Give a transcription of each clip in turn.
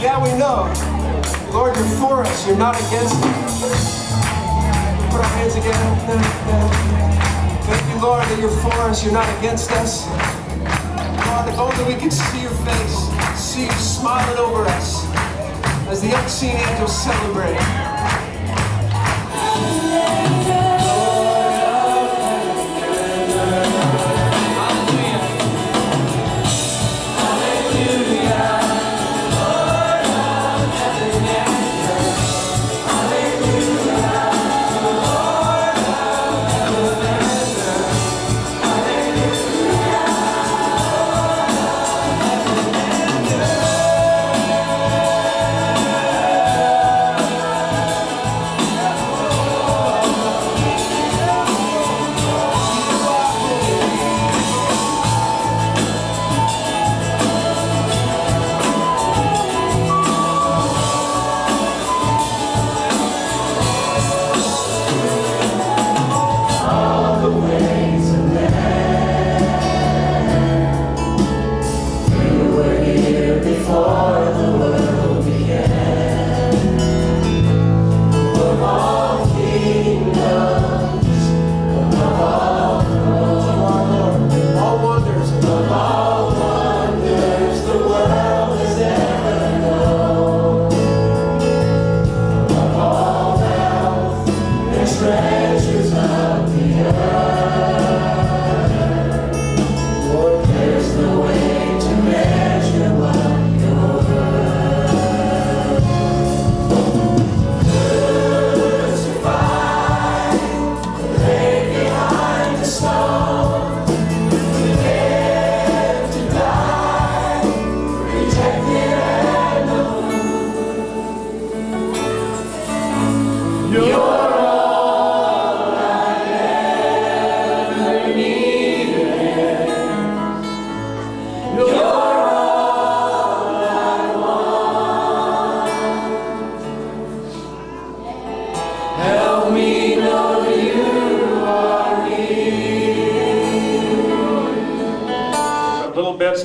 Yeah, we know. Lord, you're for us. You're not against us. Put our hands again. Thank you, Lord, that you're for us. You're not against us. Lord, if only we could see your face, see you smiling over us as the unseen angels celebrate.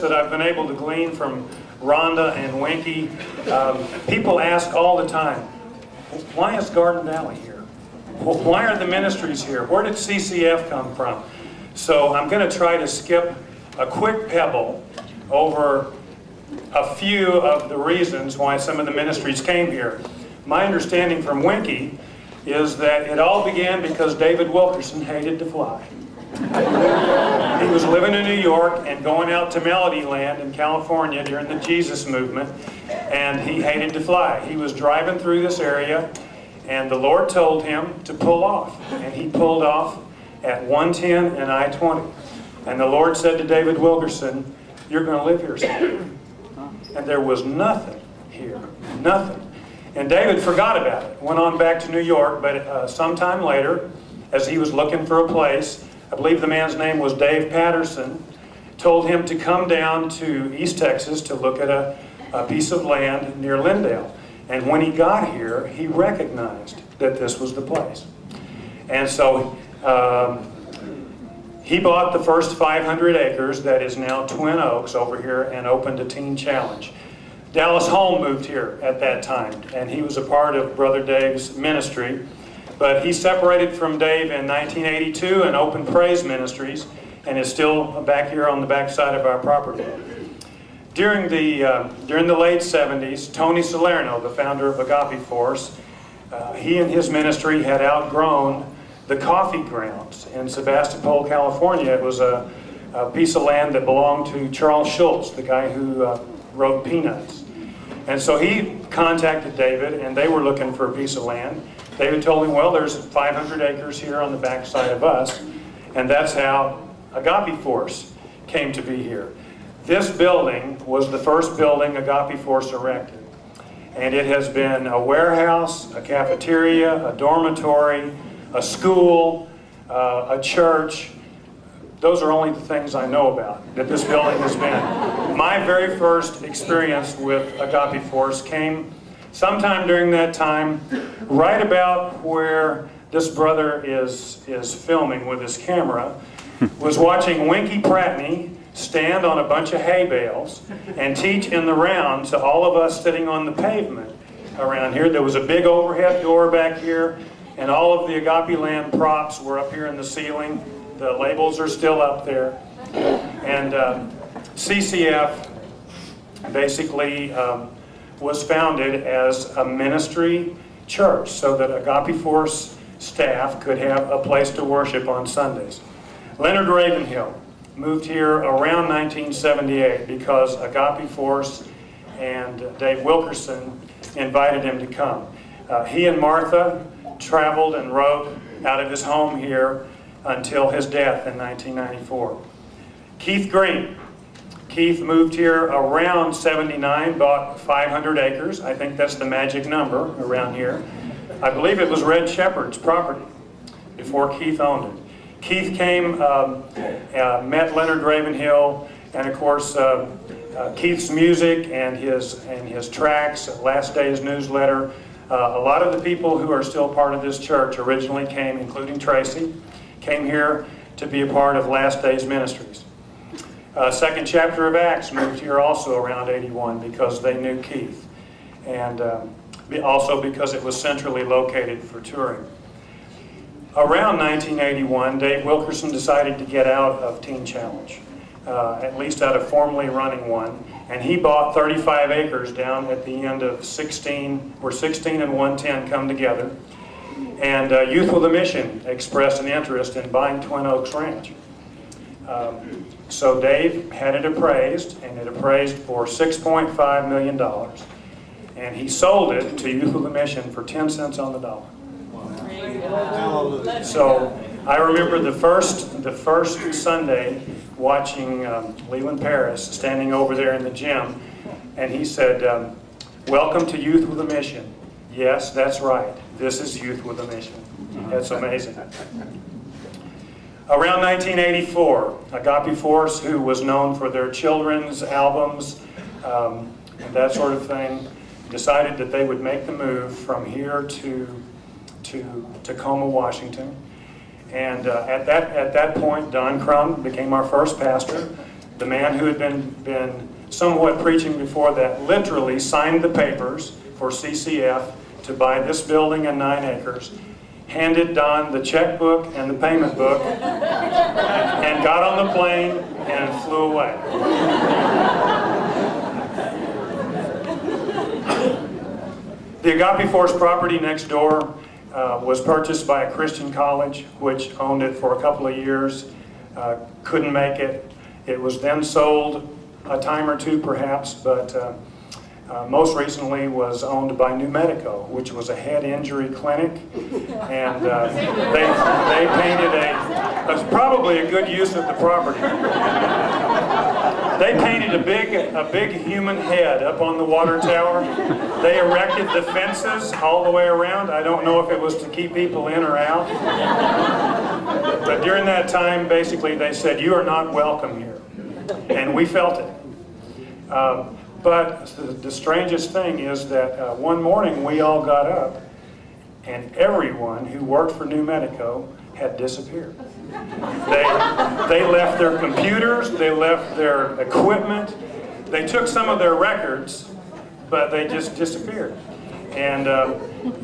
That I've been able to glean from Rhonda and Winky. People ask all the time, why is Garden Valley here? Why are the ministries here? Where did CCF come from? So I'm going to try to skip a quick pebble over a few of the reasons why some of the ministries came here. My understanding from Winky is that it all began because David Wilkerson hated to fly. He was living in New York and going out to Melody Land in California during the Jesus movement, and he hated to fly. He was driving through this area, and the Lord told him to pull off, and he pulled off at 110 and I-20. And the Lord said to David Wilkerson, "You're going to live here someday." And there was nothing here, nothing. And David forgot about it, went on back to New York, but sometime later, as he was looking for a place, I believe the man's name was Dave Patterson, told him to come down to East Texas to look at a piece of land near Lindale. And when he got here, he recognized that this was the place. And so he bought the first 500 acres that is now Twin Oaks over here and opened a teen challenge. Dallas Holm moved here at that time, and he was a part of Brother Dave's ministry. But he separated from Dave in 1982 and opened Praise Ministries, and is still back here on the back side of our property. During the late 70s, Tony Salerno, the founder of Agape Force, he and his ministry had outgrown the coffee grounds in Sebastopol, California. It was a piece of land that belonged to Charles Schultz, the guy who wrote Peanuts. And so he contacted David, and they were looking for a piece of land. David told him, well, there's 500 acres here on the back side of us, and that's how Agape Force came to be here. This building was the first building Agape Force erected, and it has been a warehouse, a cafeteria, a dormitory, a school, a church. Those are only the things I know about that this building has been. My very first experience with Agape Force came sometime during that time, right about where this brother is filming with his camera, was watching Winky Pratney stand on a bunch of hay bales and teach in the round to all of us sitting on the pavement around here. There was a big overhead door back here, and all of the Agape Land props were up here in the ceiling. The labels are still up there. And CCF basically was founded as a ministry church so that Agape Force staff could have a place to worship on Sundays. Leonard Ravenhill moved here around 1978 because Agape Force and Dave Wilkerson invited him to come. He and Martha traveled and wrote out of his home here until his death in 1994. Keith Green. Keith moved here around 79, bought 500 acres. I think that's the magic number around here. I believe it was Red Shepherd's property before Keith owned it. Keith came, met Leonard Ravenhill, and of course Keith's music and his tracks, Last Days newsletter. A lot of the people who are still part of this church originally came, including Tracy, came here to be a part of Last Days Ministries. Second chapter of Acts moved here also around 81 because they knew Keith, and also because it was centrally located for touring. Around 1981, Dave Wilkerson decided to get out of Teen Challenge, at least out of formally running one, and he bought 35 acres down at the end of 16, where 16 and 110 come together, and Youth with a Mission expressed an interest in buying Twin Oaks Ranch. So Dave had it appraised, and it appraised for $6.5 million, and he sold it to Youth with a Mission for 10 cents on the dollar. So I remember the first Sunday watching Leland Paris standing over there in the gym, and he said, "Welcome to Youth with a Mission." Yes, that's right. This is Youth with a Mission. That's amazing. Around 1984, Agape Force, who was known for their children's albums and that sort of thing, decided that they would make the move from here to Tacoma, Washington. And at that point, Don Crum became our first pastor. The man who had been somewhat preaching before that literally signed the papers for CCF to buy this building and 9 acres, handed Don the checkbook and the payment book, and got on the plane and flew away. The Agape Force property next door was purchased by a Christian college, which owned it for a couple of years, couldn't make it. It was then sold a time or two perhaps, but most recently was owned by New Medico, which was a head injury clinic, and they painted that's probably a good use of the property. They painted a big human head up on the water tower. They erected the fences all the way around. I don't know if it was to keep people in or out, but during that time, basically, they said, "You are not welcome here," and we felt it. But the strangest thing is that one morning we all got up and everyone who worked for New Medico had disappeared. They left their computers, they left their equipment, they took some of their records, but they just disappeared. And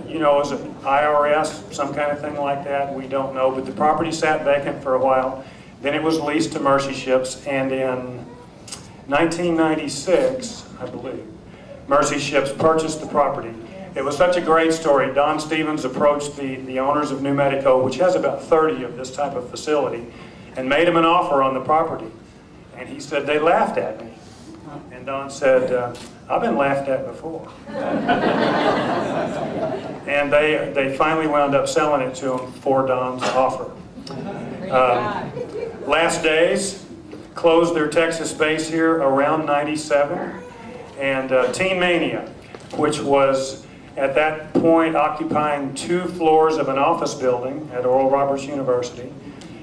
you know, was it IRS, some kind of thing like that? We don't know, but the property sat vacant for a while. Then it was leased to Mercy Ships, and in 1996, I believe, Mercy Ships purchased the property. It was such a great story. Don Stevens approached the owners of New Medico, which has about 30 of this type of facility, and made him an offer on the property. And he said, "They laughed at me." And Don said, "I've been laughed at before." And they finally wound up selling it to him for Don's offer. Last Days closed their Texas base here around 97, and Teen Mania, which was at that point occupying 2 floors of an office building at Oral Roberts University,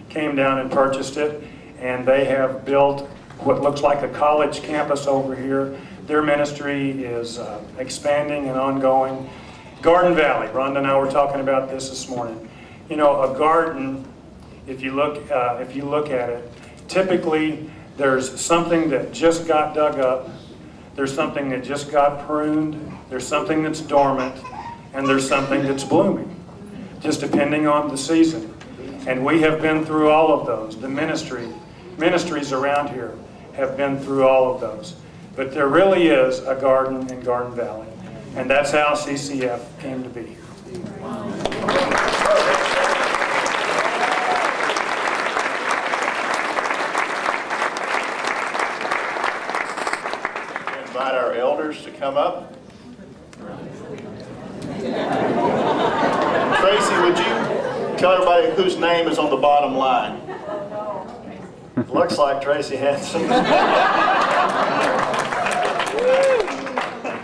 came down and purchased it, and they have built what looks like a college campus over here. Their ministry is expanding and ongoing. Garden Valley, Rhonda and I were talking about this morning. You know, a garden, if you look at it, typically There's something that just got dug up. There's something that just got pruned. There's something that's dormant. And there's something that's blooming, just depending on the season. And we have been through all of those. The ministries around here have been through all of those. But there really is a garden in Garden Valley. And that's how CCF came to be. Invite our elders to come up. Tracy, would you tell everybody whose name is on the bottom line? Looks like Tracy Hansen.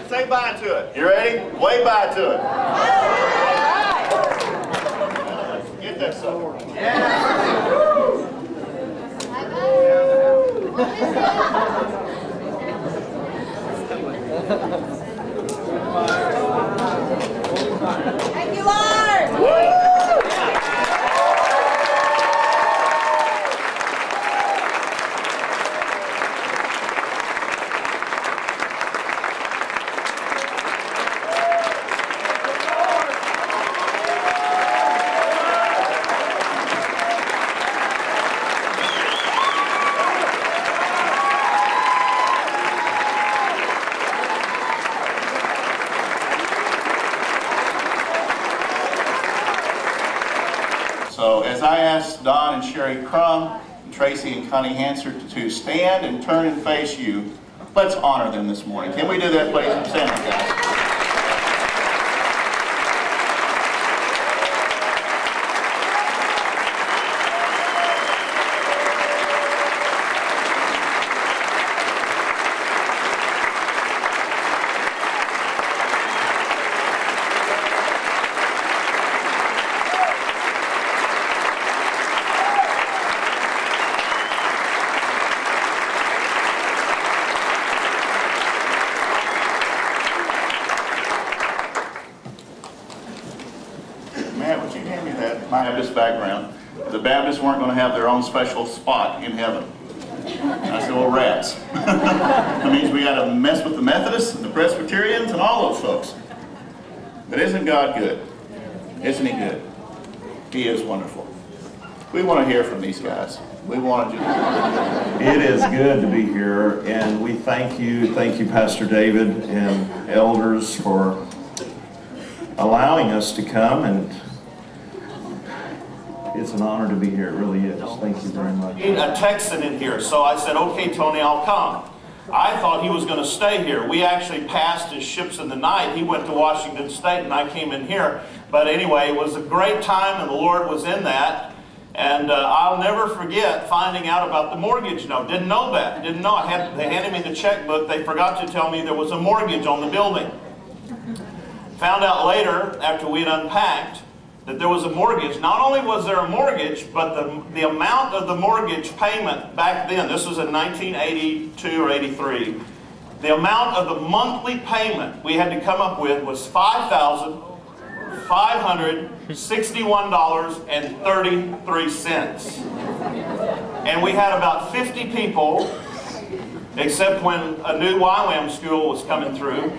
Say bye to it. You ready? Wave bye to it. Get that sucker. Thank you, Lord. So as I asked Don and Sherry Crum, Tracy and Connie Hansen to stand and turn and face you, let's honor them this morning. Can we do that, please? Stand up, guys. Matt, would you hand me that Baptist background? The Baptists weren't going to have their own special spot in heaven. I said, well, rats. That means we got to mess with the Methodists and the Presbyterians and all those folks. But isn't God good? Isn't He good? He is wonderful. We want to hear from these guys. We want to do It is good to be here, and we thank you, Pastor David and elders, for allowing us to come, and it's an honor to be here. It really is. Thank you very much. A Texan in here, so I said, okay, Tony, I'll come. I thought he was going to stay here. We actually passed his ships in the night. He went to Washington State, and I came in here. But anyway, it was a great time, and the Lord was in that. And I'll never forget finding out about the mortgage note. Didn't know that. Didn't know. They handed me the checkbook. They forgot to tell me there was a mortgage on the building. Found out later, after we'd unpacked, that there was a mortgage. Not only was there a mortgage, but the amount of the mortgage payment back then, this was in 1982 or 83, the amount of the monthly payment we had to come up with was $5,561.33. And we had about 50 people, except when a new YWAM school was coming through.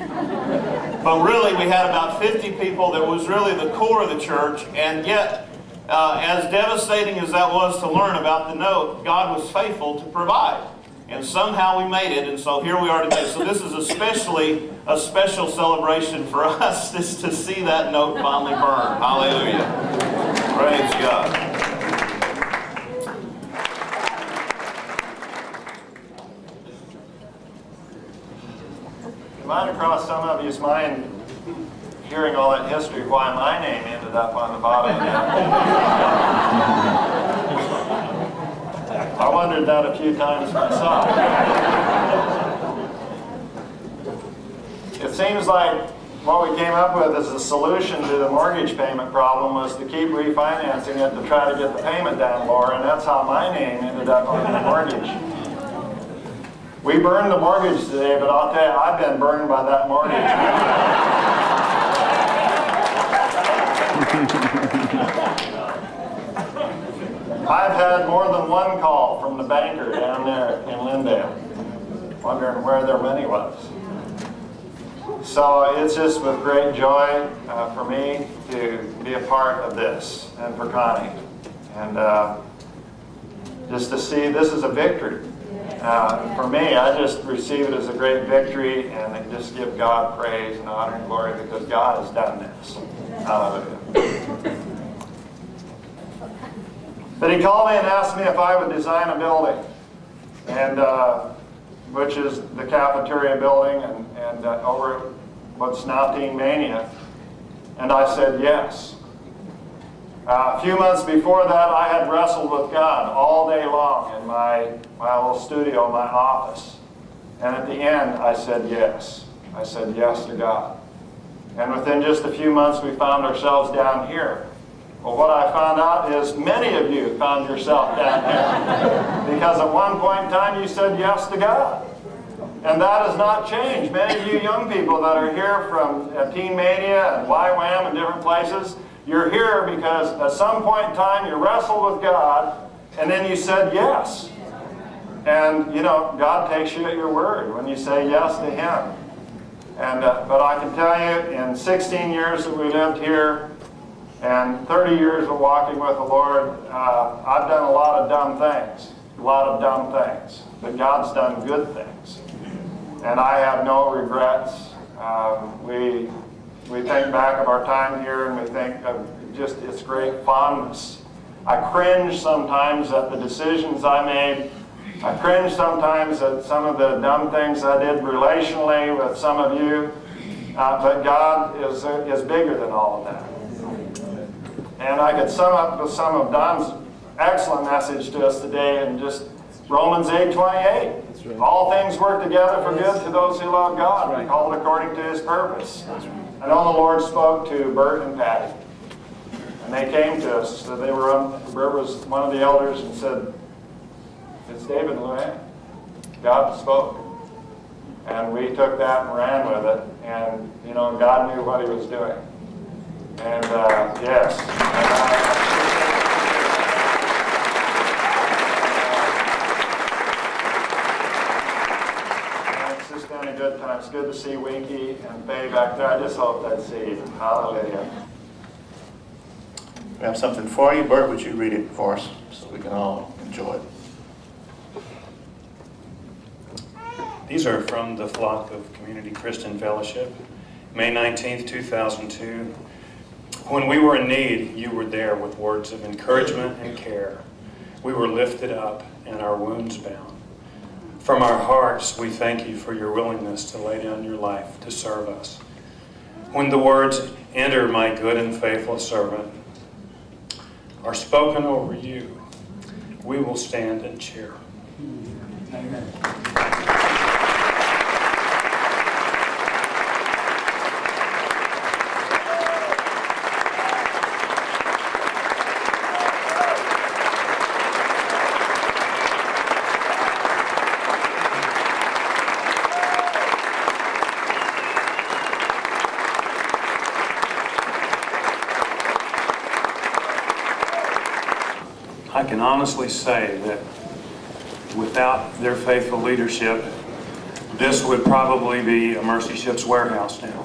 But really, we had about 50 people that was really the core of the church, and yet, as devastating as that was to learn about the note, God was faithful to provide. And somehow we made it, and so here we are today. So this is especially a special celebration for us, just to see that note finally burn. Hallelujah. Praise God. It might have crossed some of you's mind, hearing all that history, why my name ended up on the bottom of that. I wondered that a few times myself. It seems like what we came up with as a solution to the mortgage payment problem was to keep refinancing it to try to get the payment down lower, and that's how my name ended up on the mortgage. We burned the mortgage today, but I'll tell you, I've been burned by that mortgage. I've had more than one call from the banker down there in Lindale, wondering where their money was. So it's just with great joy for me to be a part of this, and for Connie. And just to see this is a victory. For me, I just receive it as a great victory, and I just give God praise and honor and glory because God has done this. Hallelujah. But he called me and asked me if I would design a building, and which is the cafeteria building and over what's now Teen Mania. And I said yes. A few months before that, I had wrestled with God all day long in my little studio, my office. And at the end, I said yes. I said yes to God. And within just a few months, we found ourselves down here. Well, what I found out is many of you found yourself down here. Because at one point in time, you said yes to God. And that has not changed. Many of you young people that are here from Teen Mania and YWAM and different places, you're here because at some point in time you wrestled with God and then you said yes. And you know, God takes you at your word when you say yes to Him. And but I can tell you, in 16 years that we lived here and 30 years of walking with the Lord, I've done a lot of dumb things. A lot of dumb things. But God's done good things. And I have no regrets. We think back of our time here and we think of just its great fondness. I cringe sometimes at the decisions I made. I cringe sometimes at some of the dumb things I did relationally with some of you. But God is bigger than all of that. And I could sum up with some of Don's excellent message to us today in just Romans 8:28. Right. All things work together for good to those who love God, right, called according to His purpose. Right. I know the Lord spoke to Burt and Patty, and they came to us. So they were Burt was one of the elders and said, "It's David and Luann. God spoke." And we took that and ran with it, and you know, God knew what He was doing. And yes. A good time. It's good to see Winky and Faye back there. I just hope I'd see you. Hallelujah. We have something for you. Burt, would you read it for us so we can all enjoy it? These are from the flock of Community Christian Fellowship, May 19th, 2002. When we were in need, you were there with words of encouragement and care. We were lifted up and our wounds bound. From our hearts, we thank you for your willingness to lay down your life to serve us. When the words, "Enter, my good and faithful servant," are spoken over you, we will stand and cheer. Amen. I can honestly say that without their faithful leadership, this would probably be a Mercy Ship's warehouse now.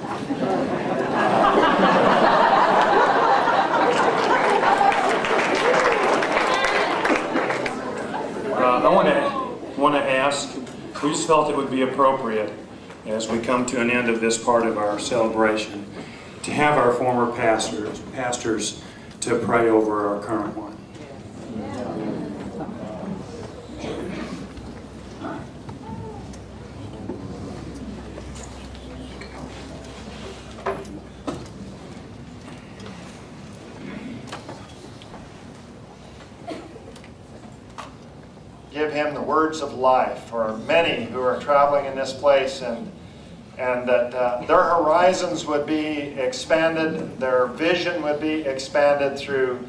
I want to ask, we just felt it would be appropriate as we come to an end of this part of our celebration to have our former pastors to pray over our current one. Give him the words of life for many who are traveling in this place, and that their horizons would be expanded, their vision would be expanded through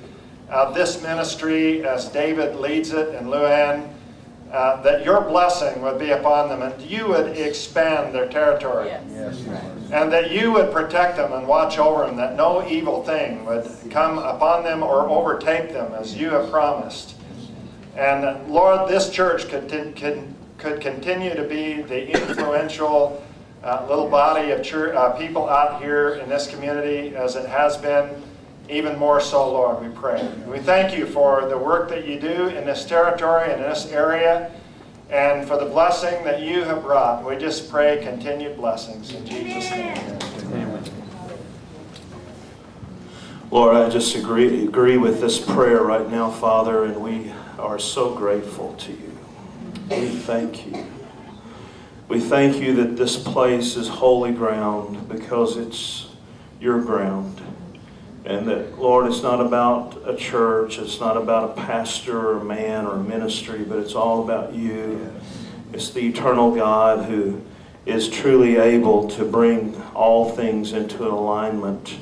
this ministry as David leads it and Luann, that your blessing would be upon them and you would expand their territory. Yes. And that you would protect them and watch over them, that no evil thing would come upon them or overtake them as you have promised. And Lord, this church could continue to be the influential little body of people out here in this community as it has been, even more so, Lord, we pray. And we thank you for the work that you do in this territory and in this area, and for the blessing that you have brought. We just pray continued blessings in Jesus' name. Amen. Lord, I just agree with this prayer right now, Father, and we are so grateful to you. We thank you. We thank you that this place is holy ground because it's your ground. And that, Lord, it's not about a church, it's not about a pastor or a man or a ministry, but it's all about you. It's the eternal God who is truly able to bring all things into alignment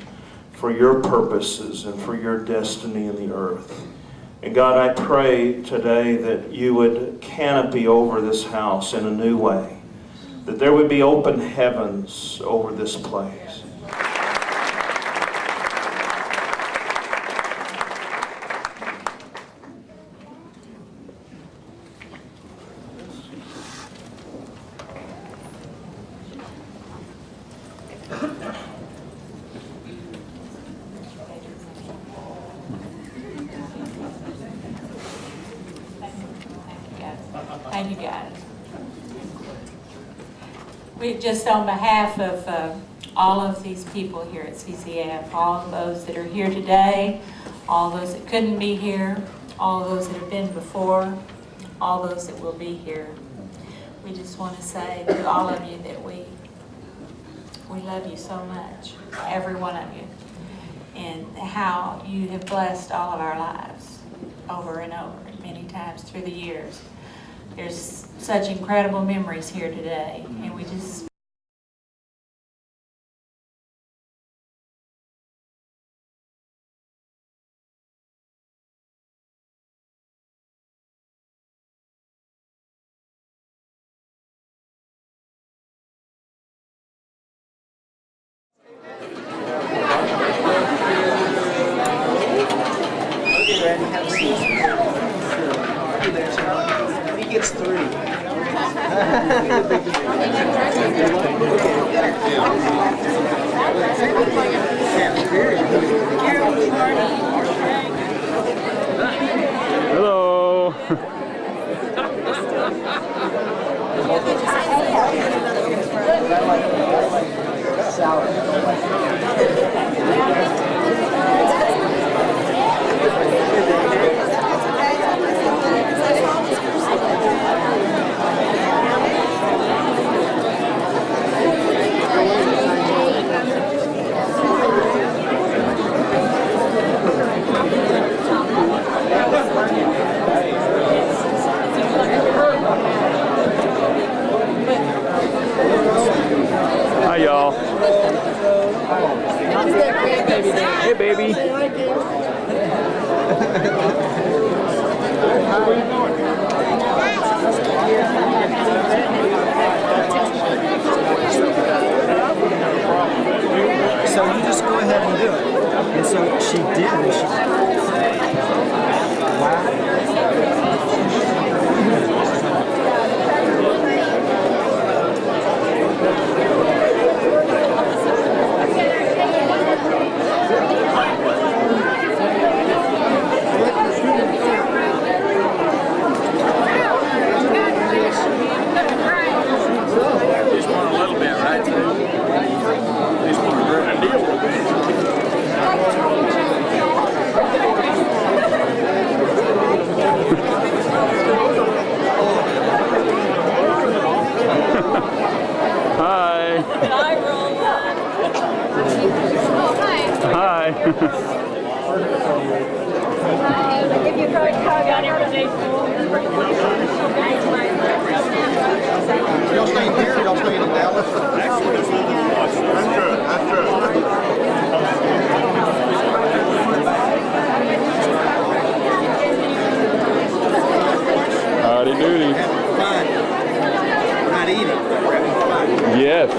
for your purposes and for your destiny in the earth. And God, I pray today that you would canopy over this house in a new way, that there would be open heavens over this place. Thank you, guys. We just, on behalf of all of these people here at CCF, all of those that are here today, all those that couldn't be here, all those that have been before, all those that will be here, we just want to say to all of you that we love you so much, every one of you, and how you have blessed all of our lives over and over, many times through the years. There's such incredible memories here today, and we just He gets 3. Hello. Hi, y'all. Hey, baby. So you just go ahead and do it. And so she did, and she... Wow. If you go down every Y'all staying here or y'all staying in Dallas? That's true. That's true. Howdy doody. Having fun. We're not eating, we're having fun. Yes.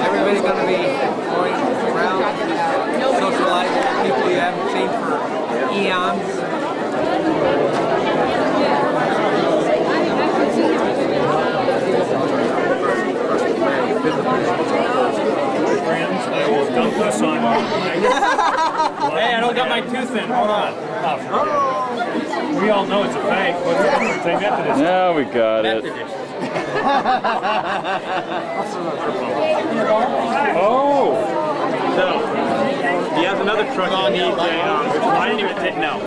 Everybody's going to be going around, socializing with people you haven't seen for eons. Friends, I will dump this on you. Hey, I don't got my tooth in. Hold on. Oh, we all know it's a fake. What's it? Say Methodist. Yeah, we got it. Oh! So, he has another truck that needs a, I didn't even think, no.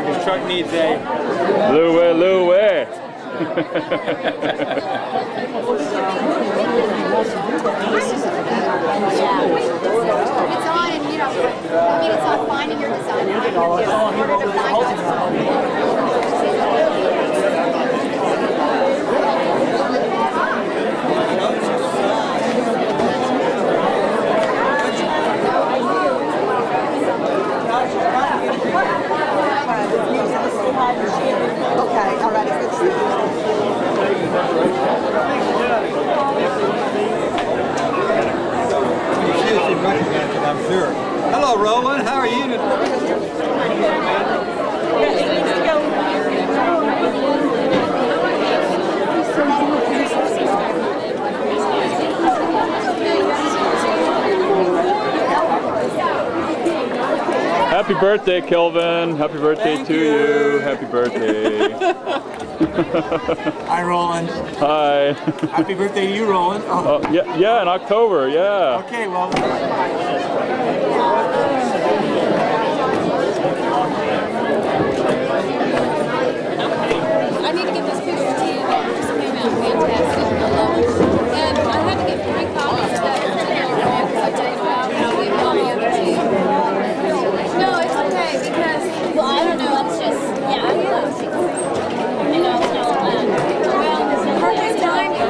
His truck needs a... Louie, Louie. It's on, and you know, I mean, it's on finding your design. In order to find that song. Okay, all right. I'm sure. Hello, Roland. How are you today? Happy birthday, Kelvin. Happy birthday to you. Happy birthday. Hi, Roland. Hi. Happy birthday to you, Roland. Oh. Yeah, in October, yeah. Okay, well. I need to get those pictures to you. They just came out fantastic. I love them. And I had to get 3 copies of that because I didn't know how to get copy of it to you. No, it's okay because, well, I don't know. It's just, yeah, I know. You know, it's not fun. Well, perfect time. Yeah,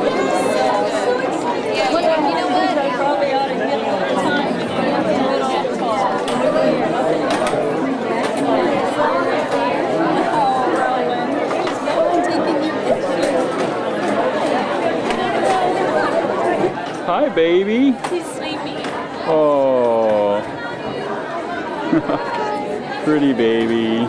you know what? I probably ought to get the time to put it on the car. Hi, baby. He's sleepy. Oh. Pretty baby.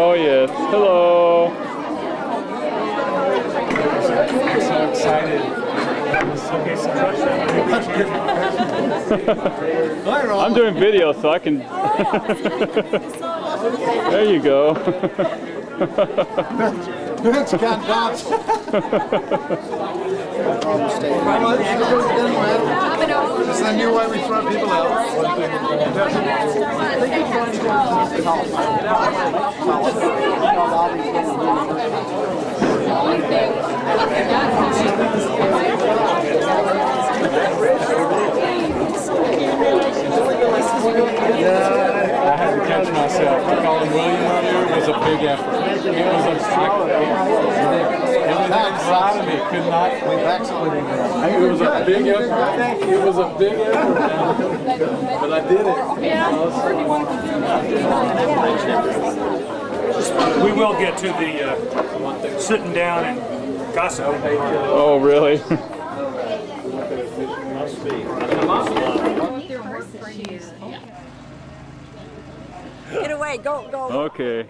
Oh yes, hello. I'm so excited. I'm doing video, so I can. There you go. It's got dots. Is that new way we throw people out? I had to catch myself. I called him William earlier. It was a big effort. It was inside of me. Could not. It was a big effort. It was a big effort. But I did it. We will get to the sitting down and gossip. Oh, really? Get away, go. Okay.